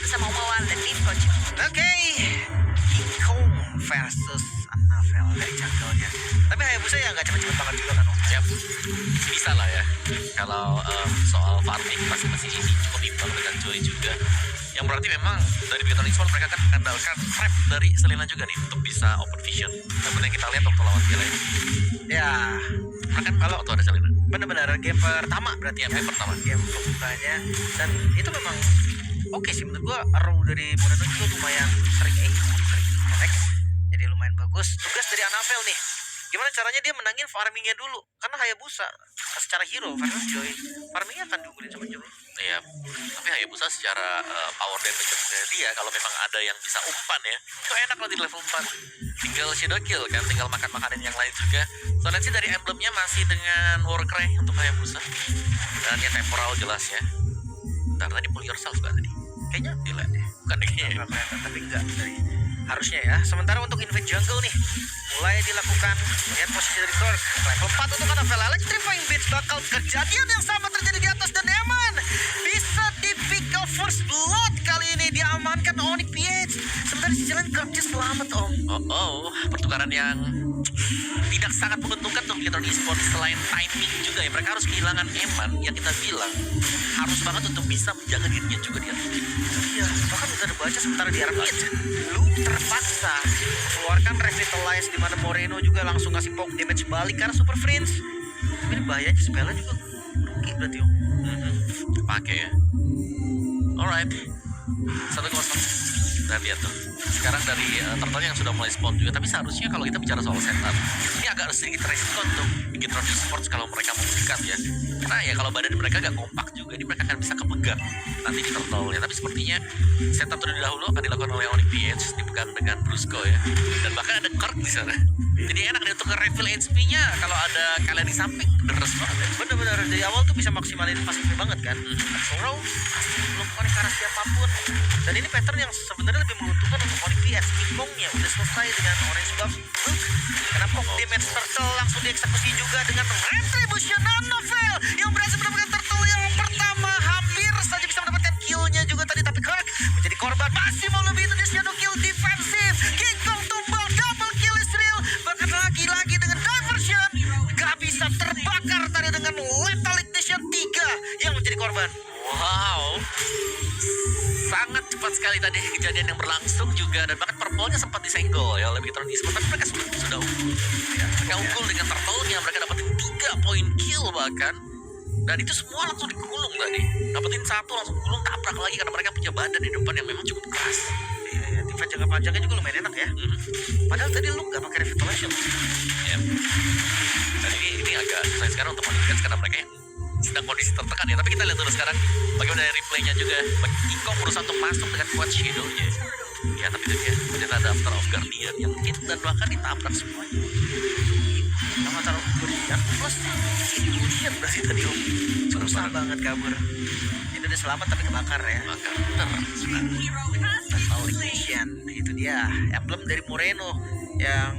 bersama Mawar dan Deep Coach. Oke, King Kong versus Annabelle dari jungle-nya. Tapi Hayabusa ya nggak cepet-cepet banget juga kan Om? Siap, bisa lah ya. Kalau soal farming masing-masing ini cukup imbang dengan Joy juga. Yang berarti memang dari Bigetron Esports mereka kan mengandalkan trap dari Selena juga nih untuk bisa open vision. Seperti yang kita lihat waktu lawan Gila ini. Ya, Mereka kan kalau tuh ada Selena. bener-bener game pertama berarti ya. Game pertama. Game pembukanya. Dan itu memang oke sih menurut gua. Arrow dari Moreno juga lumayan sering aim, sering connect. Jadi lumayan bagus. Tugas dari Annabelle nih. Gimana caranya dia menangin farmingnya dulu? Karena Hayabusa secara hero versus Joy, farmingnya akan diunggulin sama Joy. Iya, tapi Hayabusa secara power damage dia kalau memang ada yang bisa umpan ya, itu enak loh di level 4. Tinggal shadow kill kan, tinggal makan makanan yang lain juga. Soalnya sih dari emblemnya masih dengan Warcry untuk Hayabusa. Dan ya temporal jelas ya. Bentar, tadi pull yourself gak tadi? Kayaknya dilihat deh, bukan deh kayaknya. Nggak kelihatan, tapi enggak dari harusnya ya. Sementara untuk invade jungle nih mulai dilakukan. Lihat posisi dari Korg level 4 untuk Annabelle. Electrifying Beats bakal kejadian yang sama terjadi di atas, dan Eman bisa dipikal first blood kali ini, diamankan Onyx PH. Sementara di sisi lain Korgnya selamat Om. Pertukaran yang tidak sangat menguntungkan untuk Bigetron Esports. Selain timing juga ya, mereka harus kehilangan Eman yang kita bilang harus banget untuk bisa menjaga dirinya juga dia. Iya, bahkan udah baca sementara di arah mid, lu terpaksa keluarkan Revitalize, di mana Moreno juga langsung ngasih poke damage balik karena Super Friends. Tapi ini bahayanya spellnya juga rugi berarti Om. Pakai ya. Alright, 1-0. Nah lihat tuh, sekarang dari turtle yang sudah mulai spawn juga. Tapi seharusnya kalau kita bicara soal setup, ini agak sedikit resiko untuk Bigetron Esports kalau mereka mau dekat ya. Karena ya kalau badan mereka agak kompak juga, ini mereka akan bisa kepegang nanti di turtle ya. Tapi sepertinya setup terlebih dahulu akan dilakukan oleh Onyx PH, dipegang dengan Brusco ya. Dan bahkan ada Kirk di sana. Jadi enak nih untuk nge-refill HP-nya kalau ada kalian di samping, deres banget ya. Bener-bener dari awal tuh bisa maksimalin pasifnya banget kan. Sorrow belum connect ke arah siapapun. Dan ini pattern yang sebenarnya lebih menguntungkan untuk Onyx PH. Kingkongnya udah selesai dengan Orange Buff. Karena poke damage turtle langsung dieksekusi juga dengan Retribution Annabelle yang berhasil mendapatkan turtle yang pertama. Hampir saja bisa mendapatkan kill-nya juga tadi, tapi Kirk menjadi korban. Masih mau lebih itu di shadow kill defensif. Kingkong tumbang, double kill Israel. Bahkan lagi-lagi dengan diversion, gak bisa terbakar tadi dengan lethal ignition 3 yang menjadi korban. Wow, sangat cepat sekali tadi kejadian yang berlangsung juga. Dan bahkan purple-nya sempat disenggol ya oleh Bigetron Esports. Tapi mereka sudah unggul ya. Mereka unggul dengan turtle-nya, mereka dapetin 3 poin kill bahkan. Dan itu semua langsung digulung tadi. Dapetin 1 langsung gulung, tabrak lagi karena mereka punya badan di depan yang memang cukup keras. Iya, defense jangka panjangnya juga lumayan enak ya. Padahal tadi lu gak pakai Revitalization. Ya. Dan ini agak susah sekarang untuk mendefense karena mereka sedang kondisi tertekan ya. Tapi kita lihat dulu sekarang bagaimana dari replaynya juga. Kingkong berusaha untuk masuk dengan kuat shadow-nya. Ya tapi itu dia, ternyata ada After of Guardian yang hit dan bahkan ditabrak semuanya. Sama taruh Guardian plus Illusion berarti tadi Om. Susah banget kabur. Itu udah selamat tapi kebakar ya. Maka Lethal Ignition itu dia emblem dari Moreno yang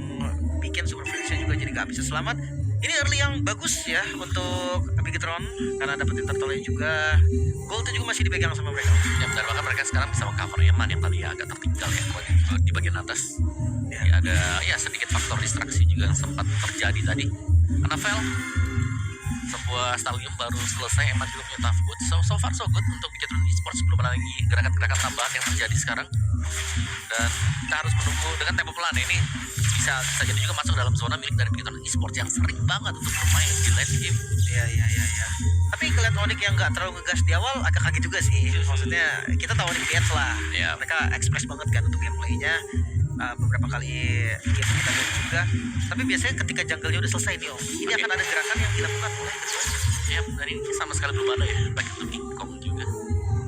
bikin Super Friends juga jadi gak bisa selamat. Ini early yang bagus ya untuk Bigetron karena dapetin turtle juga. Gold juga masih dipegang sama mereka. ya benar, bahkan mereka sekarang bisa mengcover Eman yang tadi agak tertinggal ya di bagian atas. Ya, ada ya sedikit faktor distraksi juga yang sempat terjadi tadi. Annabelle sebuah stadium baru selesai, Eman juga punya tough good. So far so good untuk Bigetron Esports, belum ada lagi gerakan-gerakan tambahan yang terjadi sekarang. Dan kita harus menunggu dengan tempo pelan ini. Bisa jadi juga masuk dalam zona milik dari Bigetron Esports yang sering banget untuk bermain di late game. Iya. Tapi ngeliat Onyx yang gak terlalu ngegas di awal agak kaget juga sih. Maksudnya kita tahu Onyx PH lah. Iya. Mereka ekspres banget kan untuk gameplaynya. Beberapa kali game kita lihat juga. Tapi biasanya ketika jungle-nya udah selesai nih Om, ini akan ada gerakan yang dilakukan oleh ketua. Ya, dan ini sama sekali belum ada ya. Baik untuk Kingkong juga.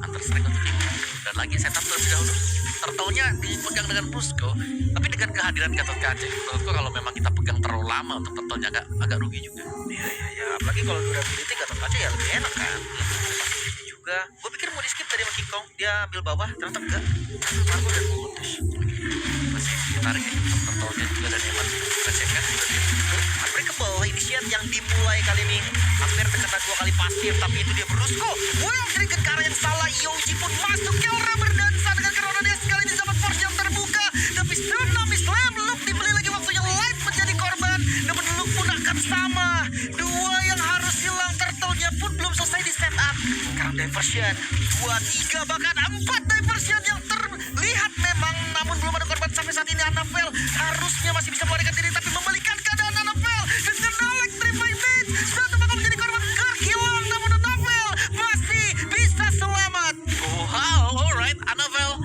Antar strike untuk Kingkong. Dan lagi setup terlebih dahulu. Turtle-nya dipegang dengan Brusco. Tapi dengan kehadiran Gatot Kaca, menurutku kalau memang kita pegang terlalu lama untuk turtle-nya agak rugi juga. Iya. Apalagi kalau durability Gatot Kaca ya lebih enak kan. Pasifnya juga. Gue pikir mau di skip tadi sama King Kong, dia ambil bawah, ternyata enggak. Marco dan Multish. Masih ditarik ya untuk turtle-nya juga, dan Eman recehkan juga dia. Unbreakable initiate yang dimulai kali ini hampir terkena 2 kali pasif, tapi itu dia Brusco. Wow, sedikit ke arah yang salah. Yoji pun masuk, Kelra berdansa diversion 2, 3 bahkan 4 diversion yang terlihat memang, namun belum ada korban sampai saat ini. Annabelle harusnya masih bisa melarikan diri, tapi membalikan keadaan Annabelle dengan electrifying damage. Satu bakal menjadi korban. Kirk hilang, namun Annabelle masih bisa selamat. Wow, alright, Annabelle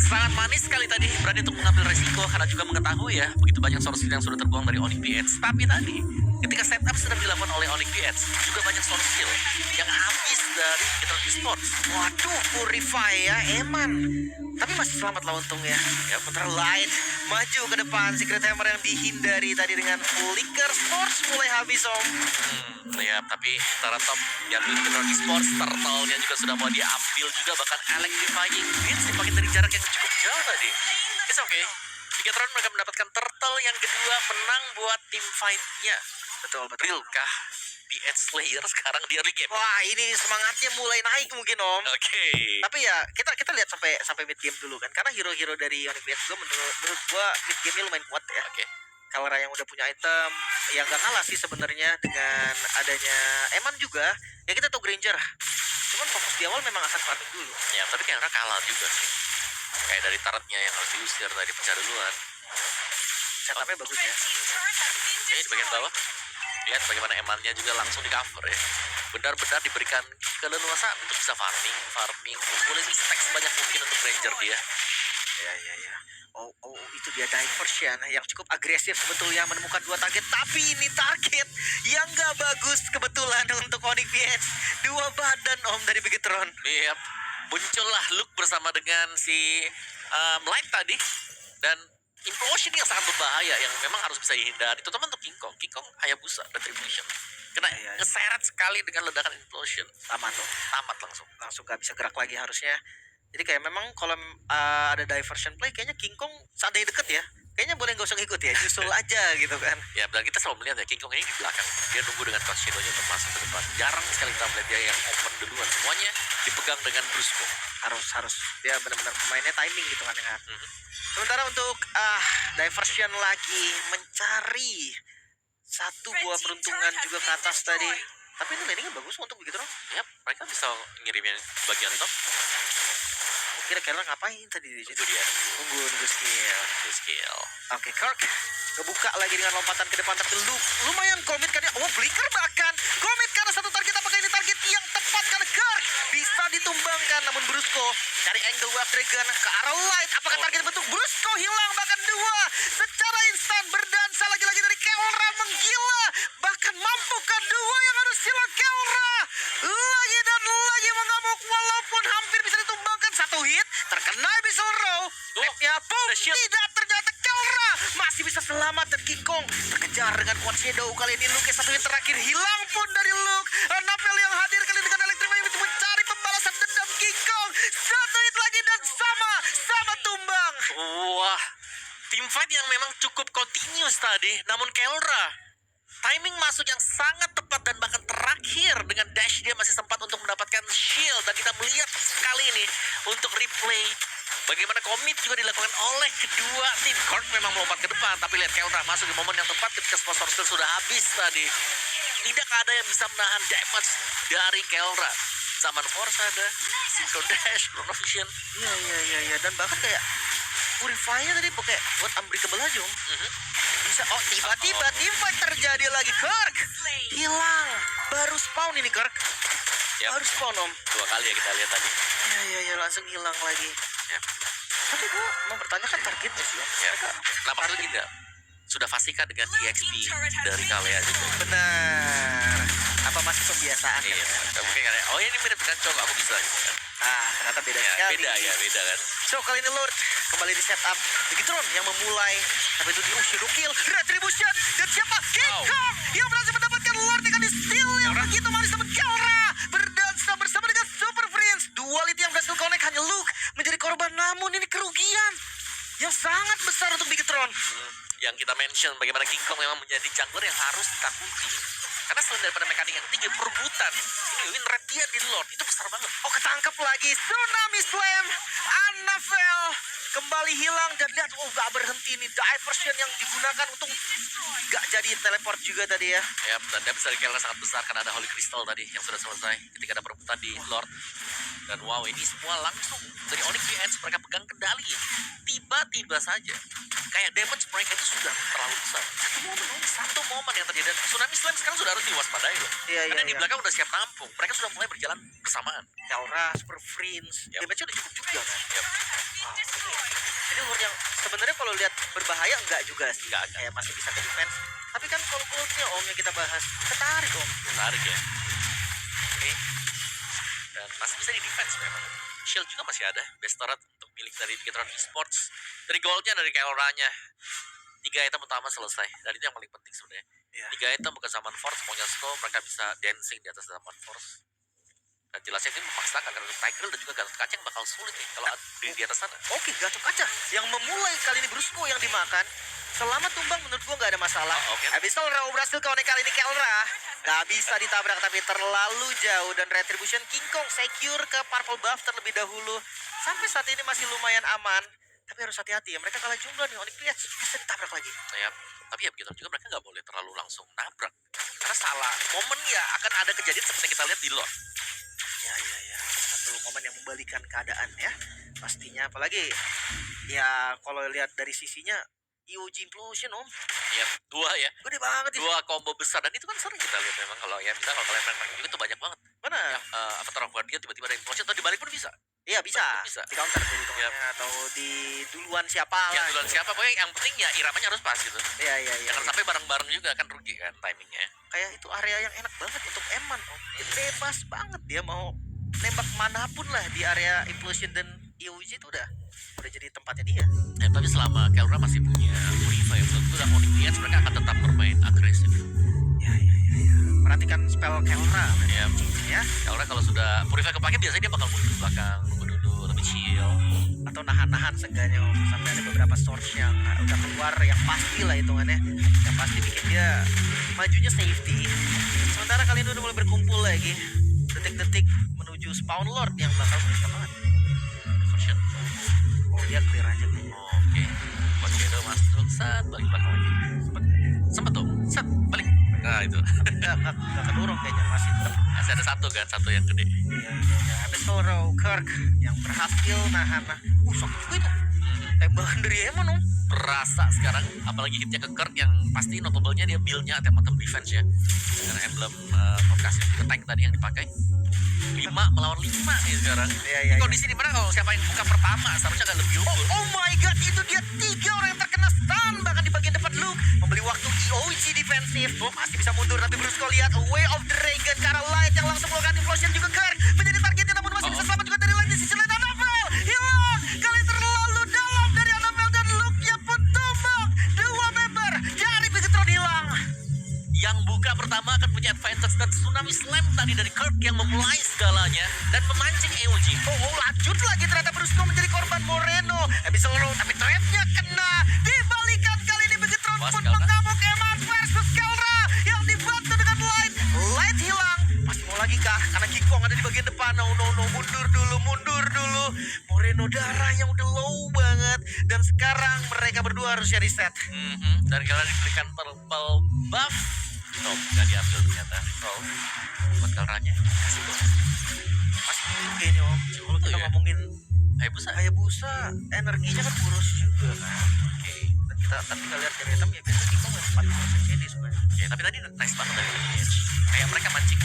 sangat manis sekali tadi, berani untuk mengambil resiko karena juga mengetahui ya begitu banyak source skill yang sudah terbuang dari Onyx PH. Tapi tadi ketika setup sedang dilakukan oleh Onyx PH, juga banyak source skill yang habis dari Bigetron Esports. Waduh, Purify ya, Eman. Tapi masih selamat lah untungnya. Ya, putra Light maju ke depan. Secret Hammer yang dihindari tadi dengan Flicker Sports mulai habis, Om. Ya, tapi secara top yang Bigetron Esports, turtle-nya juga sudah mau diambil juga, bahkan electrifying beats dipakai dari jarak yang cukup jauh tadi. It's okay. Bigetron mereka mendapatkan turtle yang kedua, menang buat tim fight-nya. Betul. Realkah BH Slayer sekarang di early game? Wah, ini semangatnya mulai naik mungkin, Om. Oke. Tapi ya kita lihat sampai mid game dulu kan, karena hero-hero dari Onyx PH gue menurut gua mid game lumayan kuat ya. Oke. Kalra yang udah punya item yang gak kalah sih sebenarnya dengan adanya Eman juga. Ya kita tahu Granger, cuman fokus di awal memang akan farming dulu. Ya, tapi kayaknya kalah juga sih. Kayak dari turretnya yang harus diusir tadi pecah duluan. Setupnya bagus ya. Oke, di bagian bawah. Lihat bagaimana emannya juga langsung di cover ya. Benar-benar diberikan keleluasaan untuk bisa farming, kumpulin stack sebanyak mungkin untuk Ranger dia. Ya. Oh, itu dia diversion yang cukup agresif sebetulnya, menemukan 2 target. Tapi ini target yang gak bagus kebetulan untuk Onyx PH. 2 badan, Om, dari Bigetron. Yep. Muncullah Luke bersama dengan si Light tadi. Dan implosion yang sangat berbahaya yang memang harus bisa dihindari, terutama untuk King Kong. King Kong Hayabusa Retribution kena ngeseret sekali dengan ledakan implosion. Tamat langsung gak bisa gerak lagi harusnya. Jadi kayak memang kalau ada diversion play, kayaknya King Kong seandainya deket ya, kayaknya boleh gak usah ngikut ya, nyusul aja gitu kan. Ya, dan kita selalu melihat ya King Kong ini di belakang, dia nunggu dengan Crush Shadow-nya untuk masuk ke depan. Jarang sekali kita melihat dia yang open duluan, semuanya dipegang dengan Brusco. Harus dia benar-benar pemainnya timing gitu kan ya. Sementara untuk diversion lagi mencari satu buah peruntungan juga ke atas tadi. Tapi ini landingnya bagus untuk begitu dong. Ya, mereka bisa ngirimin bagian top. Kira-kira ngapain tadi di situ? Itu dia. Nunggu skill. Oke, Kirk ngebuka lagi dengan lompatan ke depan, tapi lumayan komit kan dia. Oh, Flicker bahkan komit karena satu target. Apakah ini target yang tepat? Karena Kirk bisa ditumbangkan, namun Brusco cari angle Wave Dragon ke arah Light. Apakah target bentuk Brusco hilang? Bahkan 2 secara instan berdansa lagi-lagi dari Kelra menggila, bahkan mampukah 2 yang harus hilang. Kelra lagi dan lagi mengamuk walaupun hampir bisa ditumbangkan. 1 hit terkena Abyssal Row. Lapnya boom, tidak, ternyata Kelra masih bisa selamat dan King Kong terkejar dengan Quad Shadow. Kali ini Luke 1 hit terakhir hilang pun dari Luke. Annabelle yang hadir kali dengan Electrify untuk mencari pembalasan dendam King Kong. 1 hit lagi dan sama tumbang. Wah, tim fight yang memang cukup continuous tadi, namun Kelra timing masuk yang sangat tepat dan bahkan terakhir dengan dash dia masih sempat untuk mendapatkan shield. Dan kita melihat sekali ini untuk replay bagaimana komit juga dilakukan oleh kedua tim. Kirk memang melompat ke depan, tapi lihat Kelra masuk di momen yang tepat ketika sponsor skill sudah habis tadi. Tidak ada yang bisa menahan damage dari Kelra. Zaman Force ada, Synchro Dash, Chrono Vision. Iya, dan bahkan kayak Purify-nya tadi pakai buat unbreakable aja, Om. Bisa, tiba-tiba tim fight terjadi lagi. Kirk hilang, baru spawn ini Kirk. Baru spawn, Om. 2 kali ya kita lihat tadi. Iya, langsung hilang lagi. Ya. Tapi gue mempertanyakan targetnya sih, Om. Ya. Kenapa harus tidak? Sudah pastikan dengan EXP dari Kalea juga. Benar. Apa masih pembiasaan? Iya, mungkin karena ini mirip dengan Chong, aku bisa gitu kan. Ternyata beda Ya, sekali. beda kan. So, kali ini Lord kembali di setup Bigetron yang memulai. Tapi itu dia Shadow Kill, Retribution, dan siapa? King Kong yang berhasil mendapatkan Lord dengan di steal yang begitu manis, namun Kelra berdansa bersama dengan Super Prince. Duality yang berhasil connect, hanya Luke menjadi korban, namun ini kerugian yang sangat besar untuk Bigetron. Yang kita mention bagaimana King Kong memang menjadi jungler yang harus ditakuti. Karena selain daripada mekanik yang tinggi, perebutan ini win rate dia di Lord itu besar banget. Oh, ketangkep lagi Tsunami Slam. Annabelle kembali hilang dan lihat, gak berhenti nih diversion yang digunakan untuk gak jadi teleport juga tadi ya. Ya, dan dia bisa di Kelra sangat besar karena ada Holy Crystal tadi yang sudah selesai ketika ada perebutan di Lord. Dan wow, ini semua langsung dari Onyx VX mereka pegang kendali. Tiba-tiba saja kayak damage mereka itu sudah terlalu besar. Satu momen yang terjadi, dan Tsunami Slam sekarang sudah harus diwaspadai loh. Iya, Karena di iya. belakang udah siap nampung. Mereka sudah mulai berjalan bersamaan. Kelra, Super Prince, Yap. damage-nya udah cukup juga kan. Yap. Wah, ini Lord yang sebenarnya kalau lihat berbahaya enggak juga sih. Enggak. Kayak masih bisa ke defense. Tapi kan kalau goldnya Om yang kita bahas, ketarik Om. Menarik ya. Oke. Dan masih bisa di defense memang. Shield juga masih ada. Best turret untuk milik dari Bigetron Esports. Dari goldnya, dari Kelranya. 3 item utama selesai. Dan itu yang paling penting sebenarnya. Iya. 3 item bukan Summon Force, maunya Sko, mereka bisa dancing di atas Summon Force. Dan jelasnya ini memaksakan karena untuk Tiger dan juga Gatot Kaca yang bakal sulit nih kalau di atas sana. Oke, Gatot Kaca yang memulai kali ini Brusco yang dimakan. Selama tumbang menurut gua nggak ada masalah. Oh, oke. Habis itu Raw berhasil connect kali ini Kelra. Nggak bisa ditabrak tapi terlalu jauh. Dan Retribution King Kong secure ke Purple Buff terlebih dahulu. Sampai saat ini masih lumayan aman. Tapi harus hati-hati ya, mereka kalah jumlah nih. Onyx VX bisa ditabrak lagi. Nah, ya, tapi ya begitu juga mereka nggak boleh terlalu langsung nabrak. Karena salah momen ya akan ada kejadian seperti yang kita lihat di lot. Ya. Satu momen yang membalikan keadaan ya. Pastinya apalagi ya kalau lihat dari sisinya EOG Implosion Om. Ya, 2 ya. Gede banget itu. 2 combo besar dan itu kan sering kita lihat memang kalau ya misalnya kalau kalian main juga tuh banyak banget. Mana? Yang Avatar of Guardian tiba-tiba ada implosion atau dibalik pun bisa. Iya bisa. Bisa. Di counter jadi hitungannya atau di duluan siapa Ya lah. duluan siapa pokoknya yang penting ya iramanya harus pas gitu. Iya. Jangan sampai bareng-bareng juga kan rugi kan timingnya. Kayak itu area yang enak banget untuk Eman Om. Dia bebas banget dia mau nembak manapun lah di area Implosion dan EOG itu udah jadi tempatnya dia. Ya, tapi selama Kelra masih punya Purify menurut gue Onyx VX mereka akan tetap bermain agresif. Ya. Perhatikan spell Kelra Ya, ya. Kelra kalau sudah Purify kepake biasanya dia bakal mundur ke belakang, nunggu dulu lebih chill. Atau nahan-nahan seenggaknya Om. Sampai ada beberapa source yang udah keluar yang pasti lah hitungannya. Yang pasti bikin dia majunya safety. Sementara kali ini udah mulai berkumpul lagi. Detik-detik menuju spawn lord yang bakal berisik banget. Version. Oh dia clear aja kayaknya. Oke. Shadow masuk, set balik belakang lagi. Sempet tuh, set balik. Nah itu. Enggak kedorong kayaknya masih tetap. Masih ada satu yang gede. Iya. Habis Toro Kirk yang berhasil nahan. Sakit juga itu. Tembakan dari Eman Om. Berasa sekarang apalagi hitnya ke Kurt yang pasti notable-nya dia build-nya atau defense ya. Dengan emblem Orcas yang juga tank tadi yang dipakai. 5 melawan 5 nih sekarang. Iya. Kondisi di mana kalau siapa yang buka pertama seharusnya agak lebih unggul. Oh my god, itu dia 3 orang yang terkena stun. Bahkan di bagian depan Luke membeli waktu EOG defensif. Masih bisa mundur tapi Brusco lihat Way of the Dragon ke arah Light yang langsung melakukan implosion juga Kirk menjadi targetnya namun masih bisa selamat juga dari Light di sisi lain. Annabelle hilang kali terlalu dalam dari Annabelle dan Luke-nya pun tumbang. 2 member dari Bigetron hilang. Yang buka pertama akan punya advantage dan Tsunami Slam tadi dari Kirk yang memulai segalanya dan memancing EOG. Oh, lanjut lagi ternyata Brusco menjadi korban Moreno. Bisa low tapi trapnya kena. Dibalikan kali ini Bigetron Wah, pun Kelra. mengamuk Eman versus Kelra yang dibantu dengan Light. Light hilang. Masih mau lagi kah? Karena King Kong ada di bagian depan. No. Mundur dulu. Moreno darahnya udah low banget. Dan sekarang mereka berdua harusnya reset. Dan kalau diberikan purple buff, nggak diambil ternyata. Buat Kelranya kasih tuh. Masih butuh kayaknya Om. Kalau kita ya? ngomongin Hayabusa. Hayabusa, energinya kan boros juga kan. Oke. Dan kita lihat dari item ya biasanya King Kong yang 40% CD sebenarnya. Oke, tapi tadi nice banget dari EOG. Kayak mereka mancing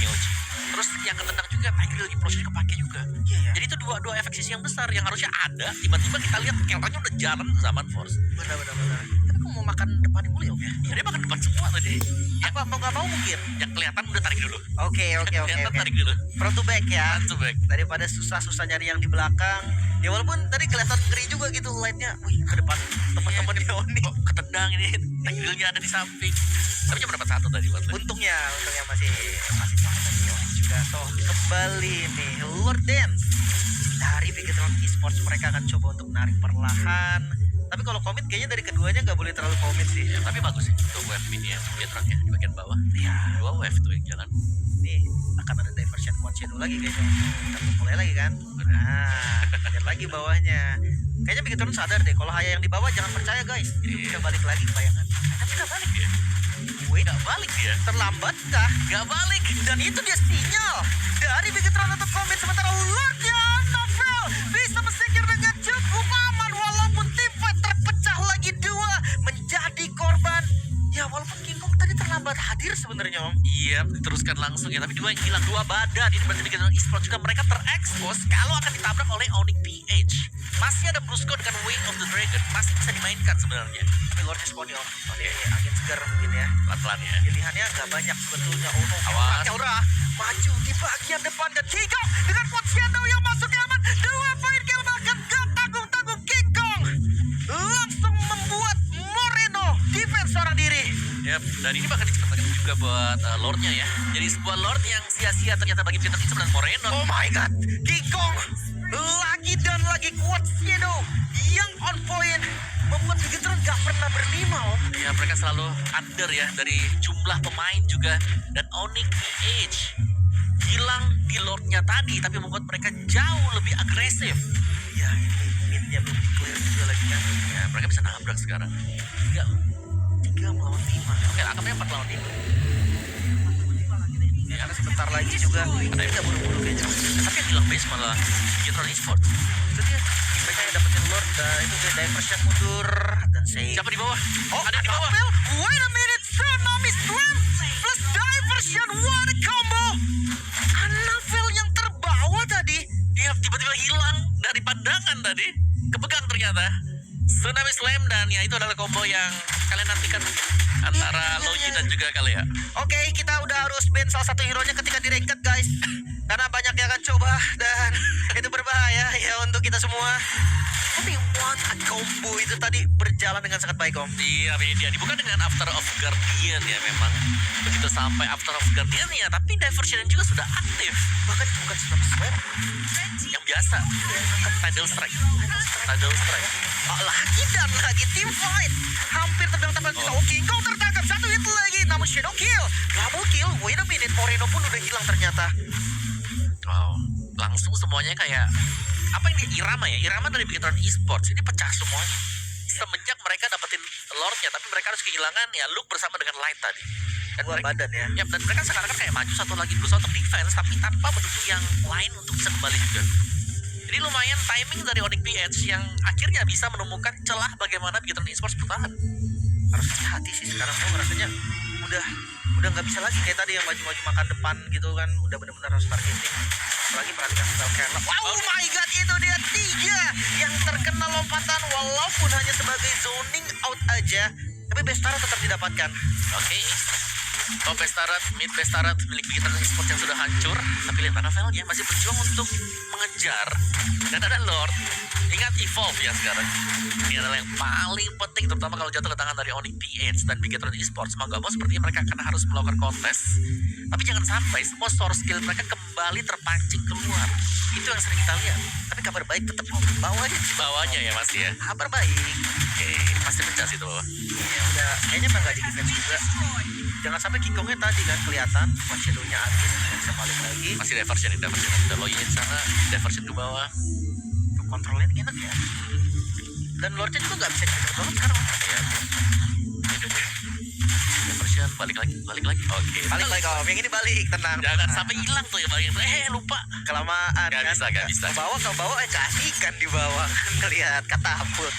EOG. Terus yang ketendang juga Tiger Implosion kepake juga. Iya. Jadi itu dua efek sisi yang besar yang harusnya ada. Tiba-tiba kita lihat Kelranya udah jalan zaman Force. Benar. Tapi kamu mau makan depan mulu ya Om ya? Ya dia makan depan semua tadi. Apa mau nggak mau mungkin? Yang kelihatan udah tarik dulu. Oke. Kelihatan tarik dulu. Front to back ya. Front to back. Daripada susah nyari yang di belakang. Ya walaupun tadi kelihatan ngeri juga gitu lightnya. Wih ke depan teman-teman di Onyx. Kok ketendang ini. Tigernya ada di samping. Tapi cuma dapat 1 tadi buat. Untungnya masih selamat dari Onyx juga. Toh kembali nih Lord Dance dari Bigetron Esports. Mereka akan coba untuk menarik perlahan. Tapi kalau komit kayaknya dari keduanya nggak boleh terlalu komit sih. Ya, tapi bagus sih untuk wave ini yang Bigetronnya di bagian bawah. Iya. 2 wave tuh yang jalan. Nih akan ada diversion quad shadow lagi kayaknya. Kita mulai lagi kan. Nah, lihat lagi bawahnya. Kayaknya Bigetron sadar deh kalau Haya yang di bawah jangan percaya guys. Ini Iya. udah balik lagi ke bayangan. Tapi udah balik ya. wait, Gak balik dia. terlambat kah? Gak balik. Dan itu dia sinyal dari Bigetron untuk komit, sementara Lordnya Novel bisa bersingkir dengan cukup aman walaupun tim fight terpecah lagi dua menjadi korban. Ya walaupun King Kong tadi terlambat hadir sebenarnya Om. Iya, diteruskan langsung ya. Tapi dua yang hilang, dua badan. Ini berarti bikin e-sport juga mereka terekspos kalau akan ditabrak oleh Onyx PH. Masih ada Brusco dengan Way of the Dragon. Masih bisa dimainkan sebenarnya. Tapi Lordnya spawn ya Om. Oke, angin segar mungkin ya. Pelan-pelan ya. Pilihannya nggak banyak sebetulnya. Oh no, Awas. Keura maju di bagian depan dan King Kong dengan Ponciano yang masuk aman. Dua point kill bahkan gak tanggung-tanggung. King Kong langsung membuat Moreno defense seorang diri. Yap, dan ini bahkan diceritakan juga buat Lordnya ya. Jadi sebuah Lord yang sia-sia ternyata bagi Peter King dan Moreno. Oh my god, King Kong lagi dan lagi kuat Shadow yang on point membuat Bigetron gak pernah berlima Om. Ya, mereka selalu under ya dari jumlah pemain juga. Dan Onyx PH hilang di Lordnya tadi, tapi membuat mereka jauh lebih agresif. Ya ini midnya belum clear juga lagi kan. Ya, mereka bisa nabrak sekarang. 3 melawan 5. Oke, anggapnya 4 lawan 5. Ya, karena sebentar lagi juga ada yang gak buru-buru kayaknya. Tapi yang hilang base malah Bigetron Esports. Itu dia mereka yang dapetin Lord dan itu dia diversion mundur dan save. Siapa di bawah? Oh, ada di bawah. Anapel. Wait a minute, Tsunami Slam plus diversion, what a combo. Anapel yang terbawa tadi. Dia tiba-tiba hilang dari pandangan tadi. Kepegang ternyata. Tsunami Slam dan ya itu adalah combo yang kalian nantikan antara Logi dan juga kalian ya. Oke, kita udah harus ban salah satu hero-nya ketika di ranked guys. Karena banyak yang akan coba dan itu berbahaya ya untuk kita semua. Tapi what a combo itu tadi berjalan dengan sangat baik Om. Iya, ini dia dibuka dengan After of Guardian ya memang. Begitu sampai After of Guardian ya, tapi diversion juga sudah aktif. Bahkan itu bukan Tsunami Slam. Yang biasa, Tidal Strike. Tidal Strike. Oh, lagi dan lagi team fight. Hampir terbilang tanpa kita. Oh, King Kong tertangkap. Satu hit lagi. Namun shadow kill. Double kill. Wait a minute. Moreno pun udah hilang ternyata. Wow, langsung semuanya kayak apa yang dia irama ya? Irama dari Bigetron Esports ini pecah semuanya. Semenjak mereka dapetin Lordnya, tapi mereka harus kehilangan ya Luke bersama dengan Light tadi. Dan Dua badan ya. Ya, dan mereka sekarang kan kayak maju satu lagi berusaha untuk defense, tapi tanpa menunggu yang lain untuk bisa kembali juga. Jadi lumayan timing dari Onyx PH yang akhirnya bisa menemukan celah bagaimana Bigetron Esports bertahan. Harus hati-hati sih sekarang. Gue rasanya udah nggak bisa lagi kayak tadi yang maju-maju makan depan gitu kan. Udah benar-benar harus targeting. Apalagi perhatikan spell Kerla. Wow, oh my god, itu dia 3 yang terkena lompatan walaupun hanya sebagai zoning out aja. Tapi Bestara tetap didapatkan. Oke. Top Bestarat, mid Bestarat milik Bigetron Esports yang sudah hancur. Tapi lihat Anavelnya masih berjuang untuk mengejar. Dan ada Lord. Ingat evolve ya sekarang. Ini adalah yang paling penting, terutama kalau jatuh ke tangan dari Onyx PH dan Bigetron Esports. Mau gak mau sepertinya mereka akan harus melakukan kontes. Tapi jangan sampai semua source skill mereka kembali terpancing keluar. Itu yang sering kita lihat. Tapi kabar baik tetap bawahnya. Bawahnya ya masih ya. Kabar baik. Oke, pasti pecah sih itu bawah. Ya udah, kayaknya emang nggak di defense juga. Jangan sampai King Kongnya tadi kan kelihatan shadow-nya habis, nggak bisa balik lagi. Masih diversion. Ada Loyi di sana, diversion ke bawah. Tuh, kontrolnya ini enak ya. Dan Lordnya juga nggak bisa dikontrol banget sekarang. Ya. Diversion, balik lagi. Oke. Balik lagi Om, yang ini balik, tenang. Jangan sampai hilang tuh ya balik. Lupa. Kelamaan Gak bisa. Ke bawah keasikan di bawah. Ngelihat katapult.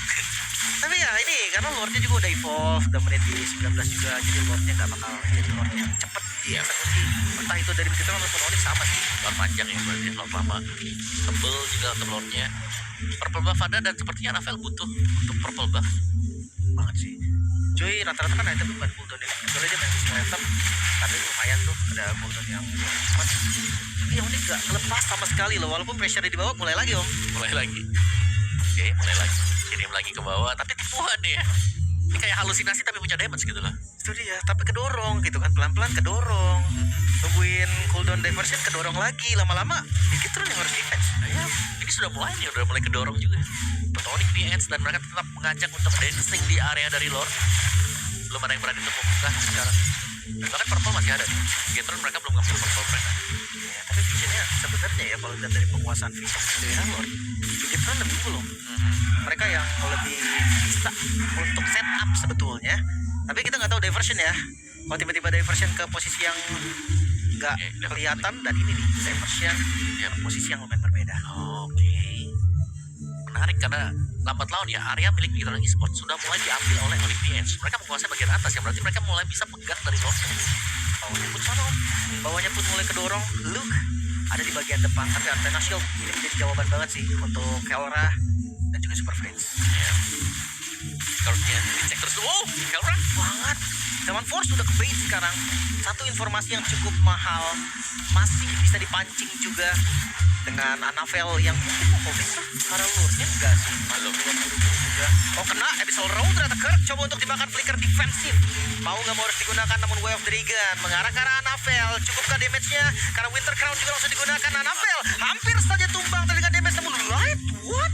Tapi ya ini karena Lordnya juga udah evolve, udah menit di 19 juga, jadi Lordnya nggak bakal jadi Lord yang cepet dieksekusi. Entah itu dari Bigetron ataupun Onyx sama sih. Lord panjang ya berarti, Lord lama. Tebel juga untuk Lordnya. Purple buff ada dan sepertinya Anavel butuh untuk purple buff. Banget sih. Cuy, rata-rata kan item bukan cooldown ini. Soalnya dia main semua item, tapi lumayan tuh ada cooldown yang cepat. Tapi yang ini nggak lepas sama sekali loh, walaupun pressure di bawah mulai lagi Om. Mulai lagi. Oke, mulai lagi. Kirim lagi ke bawah, tapi tipuan ya. Ini kayak halusinasi tapi punya damage gitu lah. Itu dia, tapi kedorong gitu kan, pelan-pelan kedorong. Tungguin cooldown diversion, kedorong lagi. Lama-lama Bigetron yang harus defense. Ya, ini sudah mulai nih, udah mulai kedorong juga. Onyx PH dan mereka tetap mengajak untuk dancing di area dari Lord. Belum ada yang berani untuk membuka sekarang. Bahkan purple masih ada nih. Bigetron mereka belum ngambil purple mereka. Ya, tapi visionnya sebenarnya ya kalau lihat dari penguasaan vision itu ya Lord, Bigetron lebih belum. Mereka yang lebih bisa untuk setup sebetulnya. Tapi kita nggak tahu diversion ya. Kalau tiba-tiba diversion ke posisi yang nggak Oke, kelihatan, dan ini nih diversion Ya. ke posisi yang lumayan berbeda. Oke. Menarik karena lambat laun ya area milik Bigetron Esports sudah mulai diambil oleh Onyx PH. Mereka menguasai bagian atas yang berarti mereka mulai bisa pegang dari Lord. Bawahnya pun sana, bawahnya pun mulai kedorong. Luke ada di bagian depan, tapi Antena Shield ini menjadi jawaban banget sih untuk Kelra dan juga Super Friends. Ya. Curve-nya dicek terus. Oh, Kelra. Banget. Zaman Force sudah ke bait sekarang. Satu informasi yang cukup mahal, masih bisa dipancing juga dengan Annabelle yang mungkin mau holding kah? Karena lurnya enggak sih. Malu juga. Oh, kena Abyssal Row ternyata Kirk coba untuk dimakan flicker defensif. Mau nggak mau harus digunakan, namun Way of Dragon mengarah ke arah Annabelle. Cukupkah damage-nya? Karena Winter Crown juga langsung digunakan. Annabelle hampir saja tumbang dengan damage, namun Light what?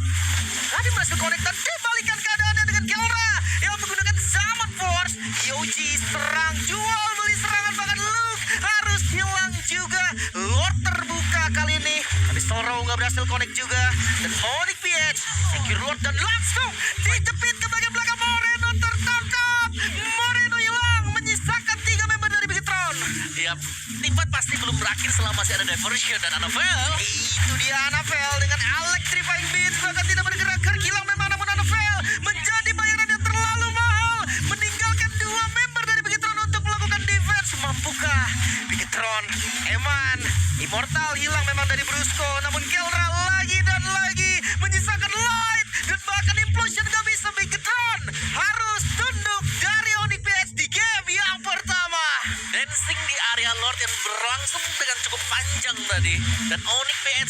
Tadi berhasil connect dan dibalikan keadaannya dengan Kelra yang menggunakan Zaman Force. Yoji serang, jual beli serangan, bahkan Luke harus hilang juga. Lord terbuka kali ini, tapi Sorrow nggak berhasil connect juga. Dan Onyx PH secure Lord dan langsung dijepit ke bagian belakang. Moreno tertangkap. Moreno hilang, menyisakan 3 member dari Bigetron. Ya, Timbat pasti belum berakhir selama masih ada Diversion dan Annabelle. Itu dia Annabelle dengan Electrifying Beats, bahkan tidak bergerak. Kirk hilang memang, namun Annabelle menjadi bayaran yang terlalu mahal, meninggalkan 2 member dari Bigetron untuk melakukan defense. Mampukah Bigetron? Eman Immortal hilang memang dari Brusco, namun Kelra lagi dan lagi menyisakan Light, dan bahkan Implosion gak bisa. Bigetron harus tunduk dari Onyx PH di game yang pertama. Dancing di area Lord yang berlangsung dengan cukup panjang tadi. Dan Onyx PH